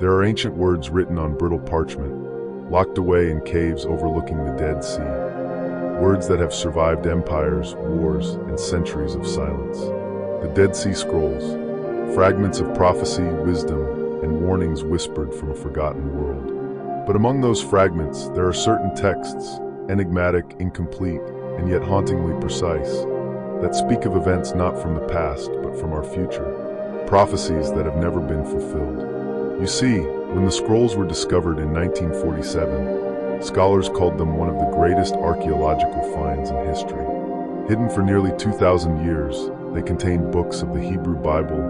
There are ancient words written on brittle parchment, locked away in caves overlooking the Dead Sea. Words that have survived empires, wars, and centuries of silence. The Dead Sea Scrolls, fragments of prophecy, wisdom, and warnings whispered from a forgotten world. But among those fragments, there are certain texts, enigmatic, incomplete, and yet hauntingly precise, that speak of events not from the past, but from our future. Prophecies that have never been fulfilled. You see, when the scrolls were discovered in 1947, scholars called them one of the greatest archaeological finds in history. Hidden for nearly 2,000 years, they contained books of the Hebrew Bible,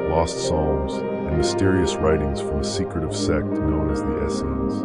lost psalms, and mysterious writings from a secretive sect known as the Essenes.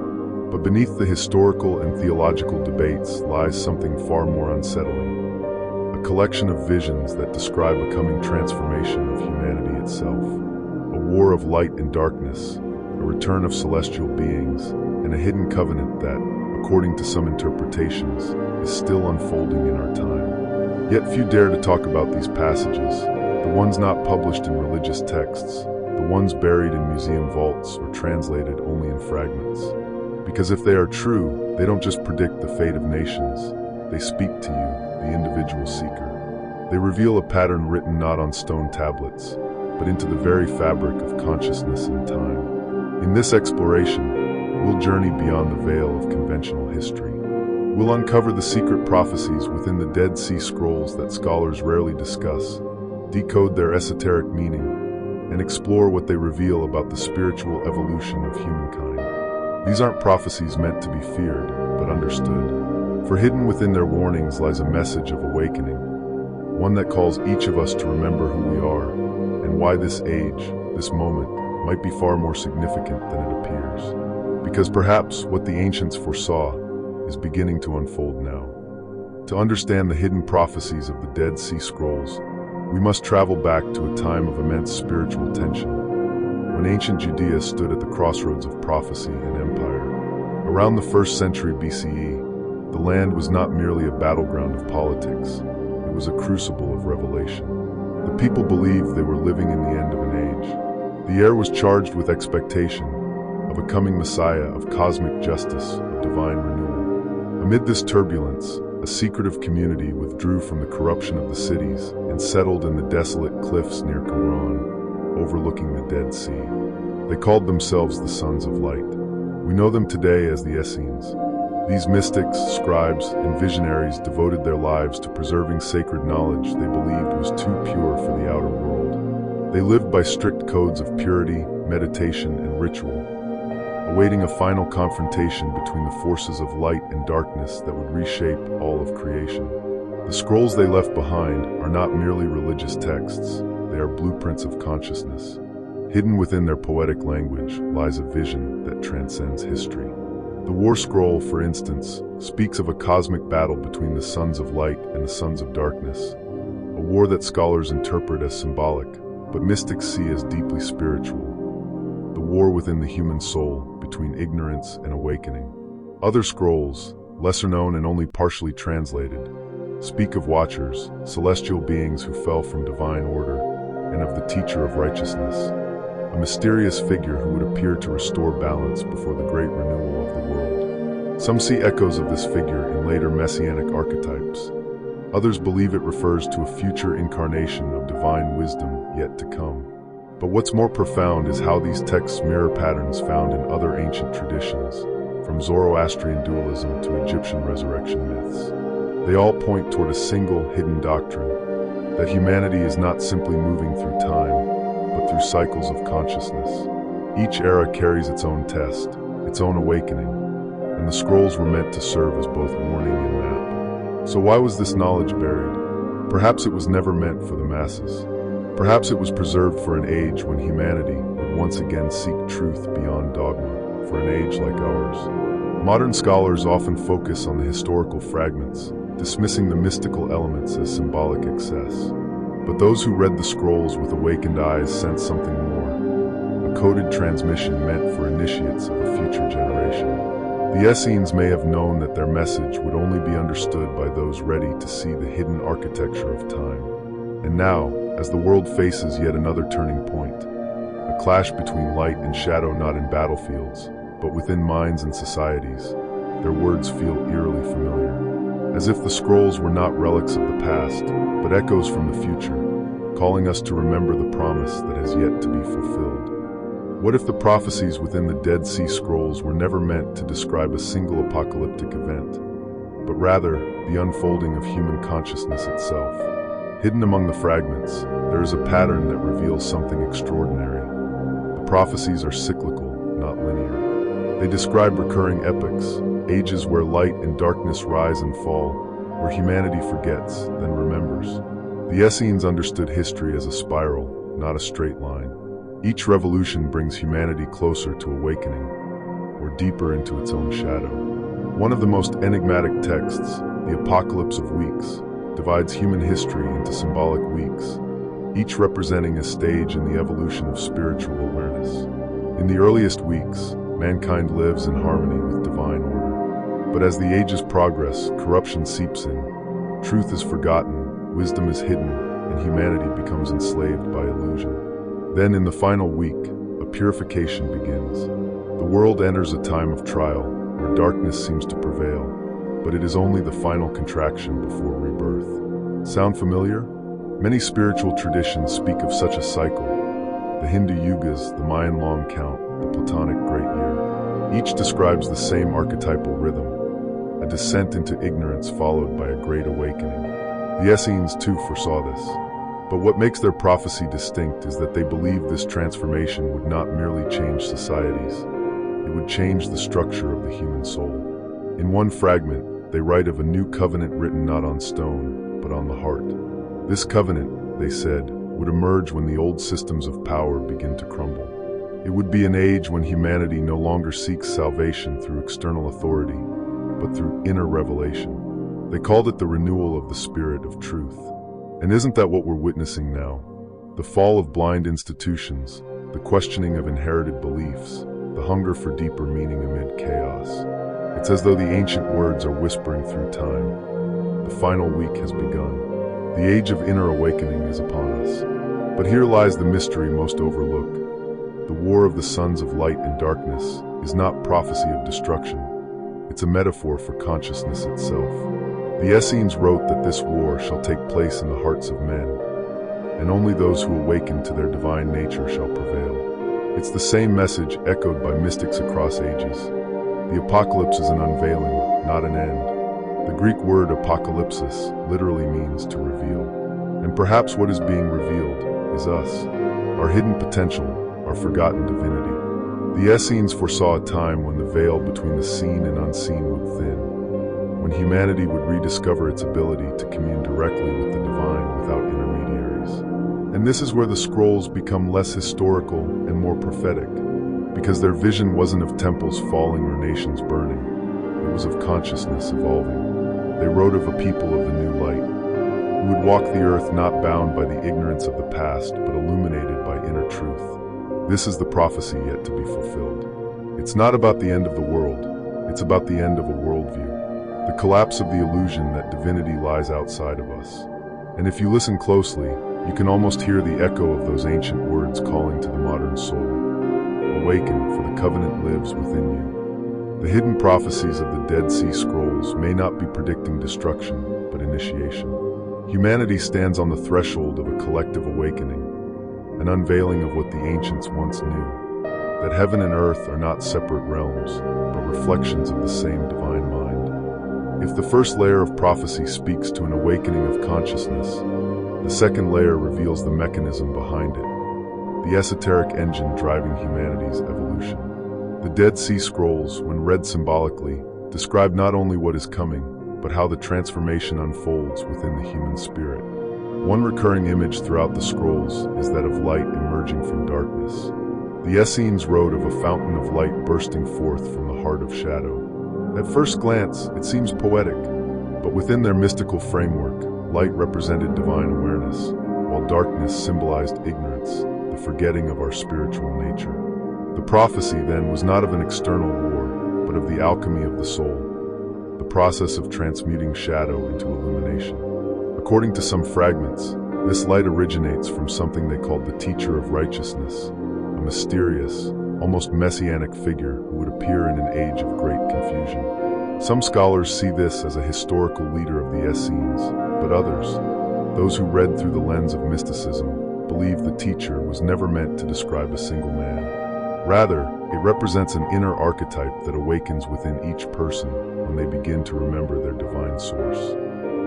But beneath the historical and theological debates lies something far more unsettling. A collection of visions that describe a coming transformation of humanity itself. A war of light and darkness, a return of celestial beings, and a hidden covenant that, according to some interpretations, is still unfolding in our time. Yet few dare to talk about these passages, the ones not published in religious texts, the ones buried in museum vaults or translated only in fragments. Because if they are true, they don't just predict the fate of nations, they speak to you, the individual seeker. They reveal a pattern written not on stone tablets, but into the very fabric of consciousness and time. In this exploration, we'll journey beyond the veil of conventional history. We'll uncover the secret prophecies within the Dead Sea Scrolls that scholars rarely discuss, decode their esoteric meaning, and explore what they reveal about the spiritual evolution of humankind. These aren't prophecies meant to be feared, but understood. For hidden within their warnings lies a message of awakening, one that calls each of us to remember who we are, and why this age, this moment, might be far more significant than it appears. Because perhaps what the ancients foresaw is beginning to unfold now. To understand the hidden prophecies of the Dead Sea Scrolls, we must travel back to a time of immense spiritual tension, when ancient Judea stood at the crossroads of prophecy and empire. Around the 1st century BCE, the land was not merely a battleground of politics, it was a crucible of revelation. The people believed they were living in the end of an age. The air was charged with expectation of a coming Messiah, of cosmic justice, of divine renewal. Amid this turbulence, a secretive community withdrew from the corruption of the cities and settled in the desolate cliffs near Qumran, overlooking the Dead Sea. They called themselves the Sons of Light. We know them today as the Essenes. These mystics, scribes, and visionaries devoted their lives to preserving sacred knowledge they believed was too pure for the outer world. They lived by strict codes of purity, meditation, and ritual, awaiting a final confrontation between the forces of light and darkness that would reshape all of creation. The scrolls they left behind are not merely religious texts, they are blueprints of consciousness. Hidden within their poetic language lies a vision that transcends history. The War Scroll, for instance, speaks of a cosmic battle between the Sons of Light and the Sons of Darkness, a war that scholars interpret as symbolic, but mystics see as deeply spiritual. The war within the human soul, between ignorance and awakening. Other scrolls, lesser known and only partially translated, speak of watchers, celestial beings who fell from divine order, and of the teacher of righteousness, a mysterious figure who would appear to restore balance before the great renewal of the world. Some see echoes of this figure in later messianic archetypes. Others believe it refers to a future incarnation of divine wisdom yet to come. But what's more profound is how these texts mirror patterns found in other ancient traditions, from Zoroastrian dualism to Egyptian resurrection myths. They all point toward a single hidden doctrine, that humanity is not simply moving through time, but through cycles of consciousness. Each era carries its own test, its own awakening, and the scrolls were meant to serve as both warning and map. So why was this knowledge buried? Perhaps it was never meant for the masses. Perhaps it was preserved for an age when humanity would once again seek truth beyond dogma, for an age like ours. Modern scholars often focus on the historical fragments, dismissing the mystical elements as symbolic excess. But those who read the scrolls with awakened eyes sensed something more, a coded transmission meant for initiates of a future generation. The Essenes may have known that their message would only be understood by those ready to see the hidden architecture of time. And now, as the world faces yet another turning point, a a clash between light and shadow, not in battlefields, but within minds and societies. Their words feel eerily familiar, as if the scrolls were not relics of the past, but echoes from the future, calling us to remember the promise that has yet to be fulfilled. What if the prophecies within the Dead Sea Scrolls were never meant to describe a single apocalyptic event, but rather the unfolding of human consciousness itself? Hidden among the fragments, there is a pattern that reveals something extraordinary. The prophecies are cyclical, not linear. They describe recurring epochs, ages where light and darkness rise and fall, where humanity forgets, then remembers. The Essenes understood history as a spiral, not a straight line. Each revolution brings humanity closer to awakening, or deeper into its own shadow. One of the most enigmatic texts, the Apocalypse of Weeks, divides human history into symbolic weeks, each representing a stage in the evolution of spiritual awareness. In the earliest weeks, mankind lives in harmony with divine order. But as the ages progress, corruption seeps in, truth is forgotten, wisdom is hidden, and humanity becomes enslaved by illusion. Then in the final week, a purification begins. The world enters a time of trial, where darkness seems to prevail, but it is only the final contraction before rebirth. Sound familiar? Many spiritual traditions speak of such a cycle. The Hindu Yugas, the Mayan long count, the Platonic great year. Each describes the same archetypal rhythm, a descent into ignorance followed by a great awakening. The Essenes too foresaw this. But what makes their prophecy distinct is that they believed this transformation would not merely change societies, it would change the structure of the human soul. In one fragment, they write of a new covenant written not on stone, but on the heart. This covenant, they said, would emerge when the old systems of power begin to crumble. It would be an age when humanity no longer seeks salvation through external authority, but through inner revelation. They called it the renewal of the spirit of truth. And isn't that what we're witnessing now? The fall of blind institutions, the questioning of inherited beliefs, the hunger for deeper meaning amid chaos. It's as though the ancient words are whispering through time. The final week has begun. The age of inner awakening is upon us. But here lies the mystery most overlooked. The war of the sons of light and darkness is not prophecy of destruction. It's a metaphor for consciousness itself. The Essenes wrote that this war shall take place in the hearts of men, and only those who awaken to their divine nature shall prevail. It's the same message echoed by mystics across ages. The apocalypse is an unveiling, not an end. The Greek word apocalypsis literally means to reveal. And perhaps what is being revealed is us, our hidden potential, our forgotten divinity. The Essenes foresaw a time when the veil between the seen and unseen would thin, when humanity would rediscover its ability to commune directly with the divine without intermediaries. And this is where the scrolls become less historical and more prophetic, because their vision wasn't of temples falling or nations burning. It was of consciousness evolving. They wrote of a people of the new light, who would walk the earth not bound by the ignorance of the past, but illuminated by inner truth. This is the prophecy yet to be fulfilled. It's not about the end of the world, it's about the end of a worldview. The collapse of the illusion that divinity lies outside of us. And if you listen closely, you can almost hear the echo of those ancient words calling to the modern soul. Awaken, for the covenant lives within you. The hidden prophecies of the Dead Sea Scrolls may not be predicting destruction, but initiation. Humanity stands on the threshold of a collective awakening, an unveiling of what the ancients once knew, that heaven and earth are not separate realms, but reflections of the same divine mind. If the first layer of prophecy speaks to an awakening of consciousness, the second layer reveals the mechanism behind it, the esoteric engine driving humanity's evolution. The Dead Sea Scrolls, when read symbolically, describe not only what is coming, but how the transformation unfolds within the human spirit. One recurring image throughout the scrolls is that of light emerging from darkness. The Essenes wrote of a fountain of light bursting forth from the heart of shadow. At first glance, it seems poetic, but within their mystical framework, light represented divine awareness, while darkness symbolized ignorance, the forgetting of our spiritual nature. The prophecy, then, was not of an external war, but of the alchemy of the soul, the process of transmuting shadow into illumination. According to some fragments, this light originates from something they called the teacher of righteousness, a mysterious, almost messianic figure who would appear in an age of great confusion. Some scholars see this as a historical leader of the Essenes, but others, those who read through the lens of mysticism, believe the teacher was never meant to describe a single man. Rather, it represents an inner archetype that awakens within each person when they begin to remember their divine source.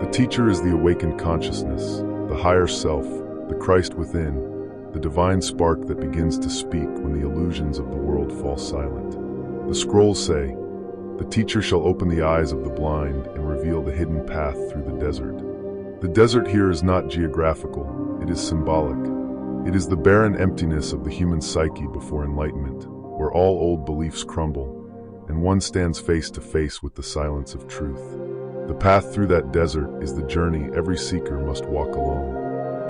The teacher is the awakened consciousness, the higher self, the Christ within, the divine spark that begins to speak when the illusions of the world fall silent. The scrolls say, "The teacher shall open the eyes of the blind and reveal the hidden path through the desert." The desert here is not geographical, it is symbolic. It is the barren emptiness of the human psyche before enlightenment, where all old beliefs crumble, and one stands face to face with the silence of truth. The path through that desert is the journey every seeker must walk alone.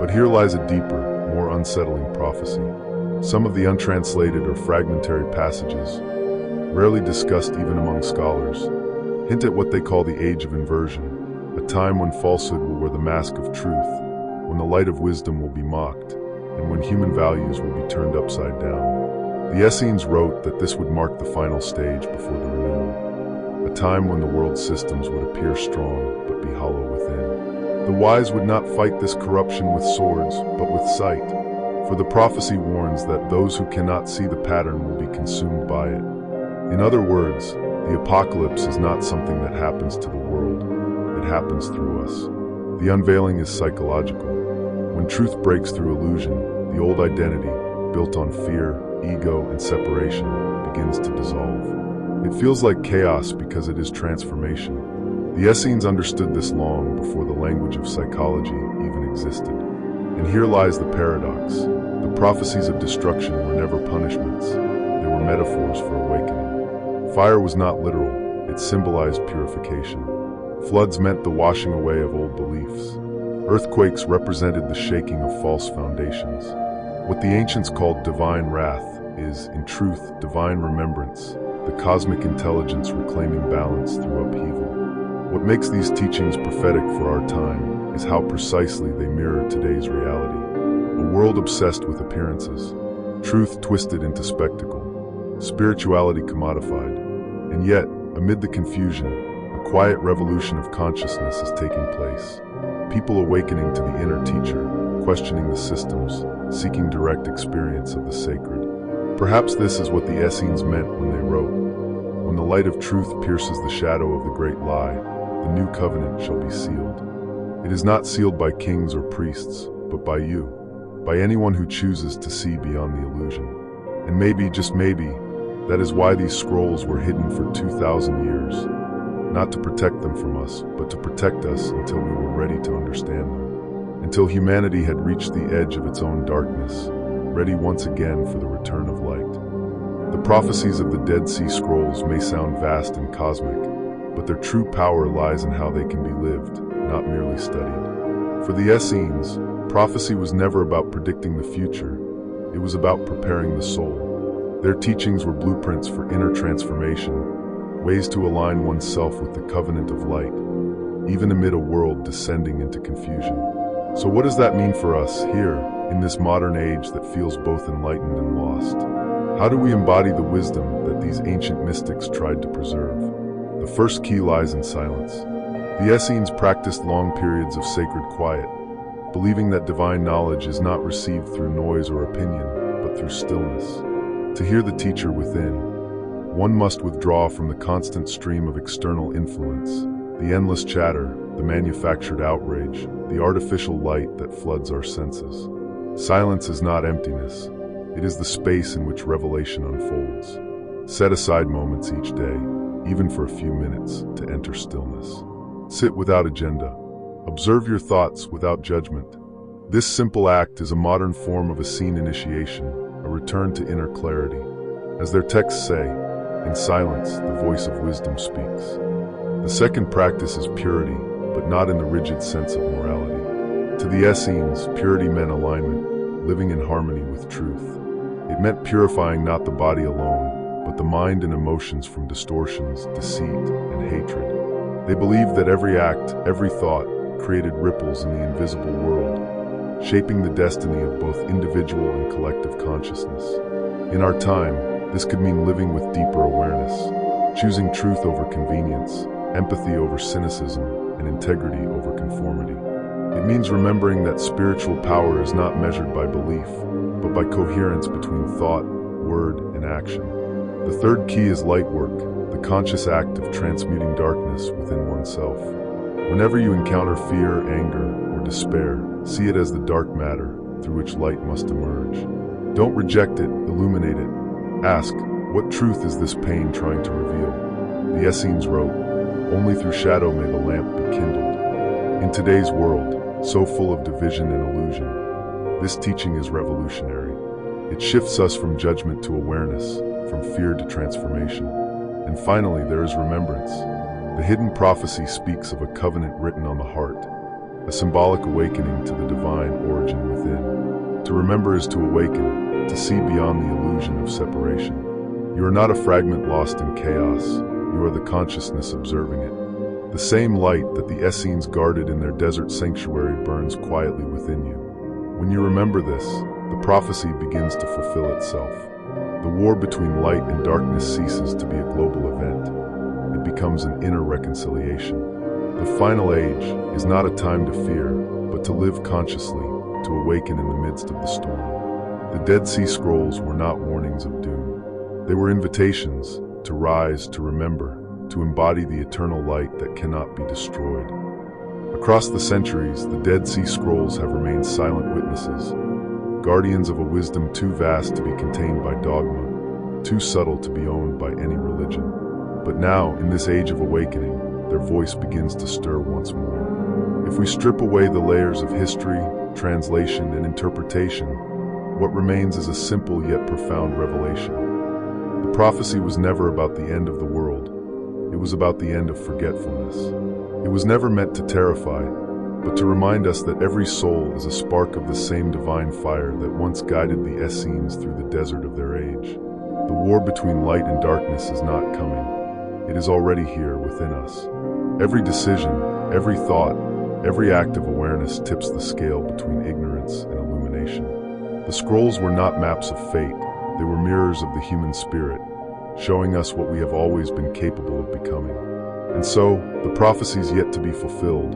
But here lies a deeper, more unsettling prophecy. Some of the untranslated or fragmentary passages, rarely discussed even among scholars, hint at what they call the age of inversion, a time when falsehood will wear the mask of truth, when the light of wisdom will be mocked, and when human values will be turned upside down. The Essenes wrote that this would mark the final stage before the renewal, a time when the world's systems would appear strong but be hollow within. The wise would not fight this corruption with swords, but with sight, for the prophecy warns that those who cannot see the pattern will be consumed by it. In other words, the apocalypse is not something that happens to the world, it happens through us. The unveiling is psychological. When truth breaks through illusion, the old identity, built on fear, ego, and separation, begins to dissolve. It feels like chaos because it is transformation. The Essenes understood this long before the language of psychology even existed. And here lies the paradox. The prophecies of destruction were never punishments, they were metaphors for awakening. Fire was not literal, it symbolized purification. Floods meant the washing away of old beliefs. Earthquakes represented the shaking of false foundations. What the ancients called divine wrath is, in truth, divine remembrance, the cosmic intelligence reclaiming balance through upheaval. What makes these teachings prophetic for our time is how precisely they mirror today's reality. A world obsessed with appearances, truth twisted into spectacle, spirituality commodified, and yet, amid the confusion, a quiet revolution of consciousness is taking place. People awakening to the inner teacher, questioning the systems, seeking direct experience of the sacred. Perhaps this is what the Essenes meant when they wrote, "When the light of truth pierces the shadow of the great lie, the new covenant shall be sealed." It is not sealed by kings or priests, but by you, by anyone who chooses to see beyond the illusion. And maybe, just maybe, that is why these scrolls were hidden for 2,000 years. Not to protect them from us, but to protect us until we were ready to understand them. Until humanity had reached the edge of its own darkness, ready once again for the return of light. The prophecies of the Dead Sea Scrolls may sound vast and cosmic, but their true power lies in how they can be lived, not merely studied. For the Essenes, prophecy was never about predicting the future, it was about preparing the soul. Their teachings were blueprints for inner transformation, ways to align oneself with the covenant of light, even amid a world descending into confusion. So what does that mean for us here, in this modern age that feels both enlightened and lost? How do we embody the wisdom that these ancient mystics tried to preserve? The first key lies in silence. The Essenes practiced long periods of sacred quiet, believing that divine knowledge is not received through noise or opinion, but through stillness. To hear the teacher within, one must withdraw from the constant stream of external influence, the endless chatter, the manufactured outrage, the artificial light that floods our senses. Silence is not emptiness. It is the space in which revelation unfolds. Set aside moments each day, even for a few minutes, to enter stillness. Sit without agenda. Observe your thoughts without judgment. This simple act is a modern form of Essene initiation, a return to inner clarity. As their texts say, in silence, the voice of wisdom speaks. The second practice is purity, but not in the rigid sense of morality. To the Essenes, purity meant alignment, living in harmony with truth. It meant purifying not the body alone, but the mind and emotions from distortions, deceit, and hatred. They believed that every act, every thought, created ripples in the invisible world, shaping the destiny of both individual and collective consciousness. In our time, this could mean living with deeper awareness, choosing truth over convenience, empathy over cynicism, and integrity over conformity. It means remembering that spiritual power is not measured by belief, but by coherence between thought, word, and action. The third key is light work, the conscious act of transmuting darkness within oneself. Whenever you encounter fear, anger, or despair, see it as the dark matter through which light must emerge. Don't reject it, illuminate it. Ask, what truth is this pain trying to reveal? The Essenes wrote, "Only through shadow may the lamp be kindled." In today's world, so full of division and illusion, this teaching is revolutionary. It shifts us from judgment to awareness, from fear to transformation. And finally, there is remembrance. The hidden prophecy speaks of a covenant written on the heart, a symbolic awakening to the divine origin within. To remember is to awaken, to see beyond the illusion of separation. You are not a fragment lost in chaos, you are the consciousness observing it. The same light that the Essenes guarded in their desert sanctuary burns quietly within you. When you remember this, the prophecy begins to fulfill itself. The war between light and darkness ceases to be a global event. It becomes an inner reconciliation. The final age is not a time to fear, but to live consciously, to awaken in the midst of the storm. The Dead Sea Scrolls were not warnings of doom. They were invitations to rise, to remember, to embody the eternal light that cannot be destroyed. Across the centuries, the Dead Sea Scrolls have remained silent witnesses, guardians of a wisdom too vast to be contained by dogma, too subtle to be owned by any religion. But now, in this age of awakening, their voice begins to stir once more. If we strip away the layers of history, translation, and interpretation, what remains is a simple yet profound revelation. The prophecy was never about the end of the world. It was about the end of forgetfulness. It was never meant to terrify, but to remind us that every soul is a spark of the same divine fire that once guided the Essenes through the desert of their age. The war between light and darkness is not coming. It is already here within us. Every decision, every thought, every act of awareness tips the scale between ignorance and illumination. The scrolls were not maps of fate, they were mirrors of the human spirit, showing us what we have always been capable of becoming. And so, the prophecies yet to be fulfilled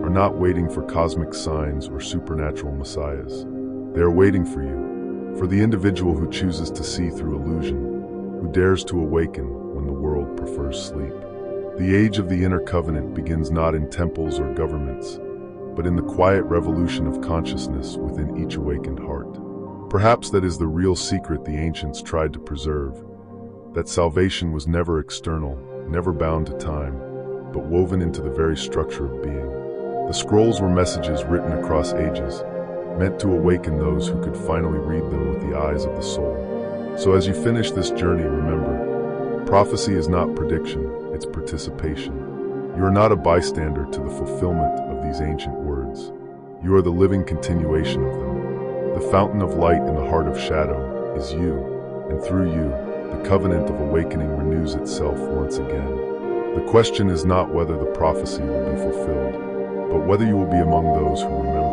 are not waiting for cosmic signs or supernatural messiahs. They are waiting for you, for the individual who chooses to see through illusion, who dares to awaken when the world prefers sleep. The age of the inner covenant begins not in temples or governments, but in the quiet revolution of consciousness within each awakened heart. Perhaps that is the real secret the ancients tried to preserve, that salvation was never external, never bound to time, but woven into the very structure of being. The scrolls were messages written across ages, meant to awaken those who could finally read them with the eyes of the soul. So as you finish this journey, remember, prophecy is not prediction, it's participation. You are not a bystander to the fulfillment of these ancient words. You are the living continuation of them. The fountain of light in the heart of shadow is you, and through you, the covenant of awakening renews itself once again. The question is not whether the prophecy will be fulfilled, but whether you will be among those who remember.